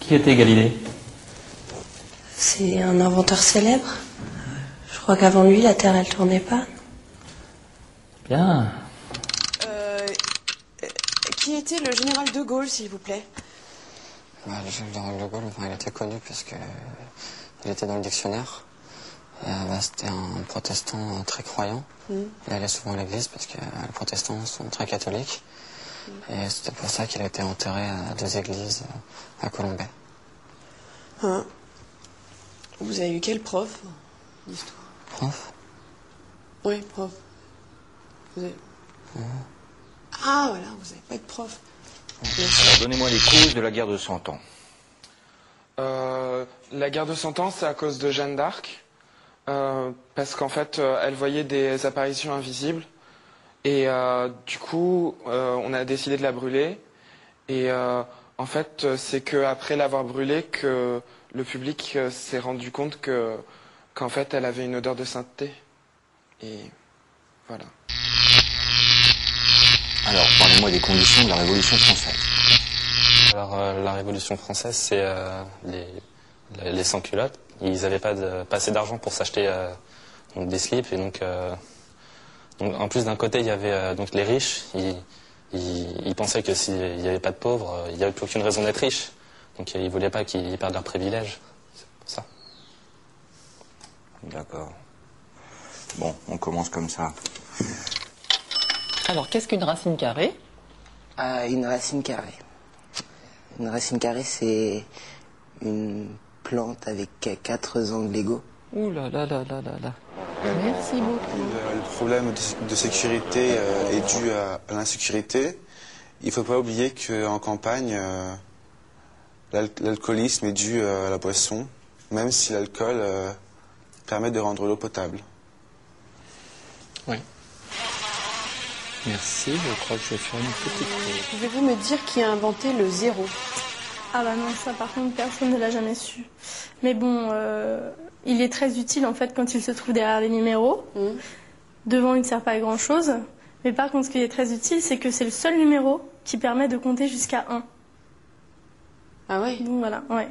Qui était Galilée? C'est un inventeur célèbre. Je crois qu'avant lui, la Terre, elle tournait pas. Bien. Qui était le général de Gaulle, s'il vous plaît? Le général de Gaulle, il était connu parce que il était dans le dictionnaire. C'était un protestant très croyant. Il allait souvent à l'église parce que les protestants sont très catholiques. Et c'était pour ça qu'il a été enterré à 2 églises à Colombey. Hein? Vous avez eu quel prof d'histoire? Prof? Oui, prof. Vous avez... Ah, voilà, vous n'avez pas de prof. Alors, donnez-moi les causes de la guerre de 100 ans. La guerre de 100 ans, c'est à cause de Jeanne d'Arc. Parce qu'en fait, elle voyait des apparitions invisibles. Et du coup, on a décidé de la brûler. Et en fait, c'est qu'après l'avoir brûlée que le public s'est rendu compte qu'en fait, elle avait une odeur de sainteté. Et voilà. Alors, parlez-moi des conditions de la Révolution française. Alors, la Révolution française, c'est les sans-culottes. Ils n'avaient pas assez d'argent pour s'acheter des slips. Et donc, en plus, d'un côté, il y avait donc les riches. Ils pensaient que s'il n'y avait pas de pauvres, il n'y avait plus aucune raison d'être riche. Donc, ils ne voulaient pas qu'ils perdent leurs privilèges. C'est pour ça. D'accord. Bon, on commence comme ça. Alors, qu'est-ce qu'une racine carrée? Une racine carrée. Une racine carrée, c'est une plante avec 4 angles égaux. Ouh là là là là là là. Merci beaucoup. Le problème de sécurité est dû à l'insécurité. Il ne faut pas oublier qu'en campagne, l'alcoolisme est dû à la boisson, même si l'alcool permet de rendre l'eau potable. Oui. Merci, je crois que je vais faire une petite pause. Pouvez-vous me dire qui a inventé le zéro? Ah bah non, ça par contre, personne ne l'a jamais su. Mais bon, il est très utile en fait quand il se trouve derrière les numéros. Devant, il ne sert pas à grand chose. Mais par contre, ce qui est très utile, c'est que c'est le seul numéro qui permet de compter jusqu'à 1. Ah ouais? Donc voilà, ouais.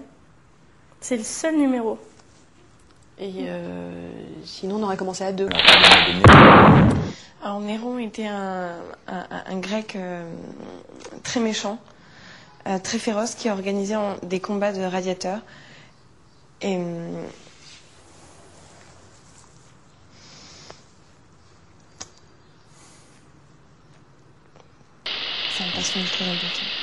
C'est le seul numéro. Et sinon, on aurait commencé à 2. Alors Néron était un grec très méchant, très féroce, qui organisait des combats de gladiateurs. Et c'est un personnage très important.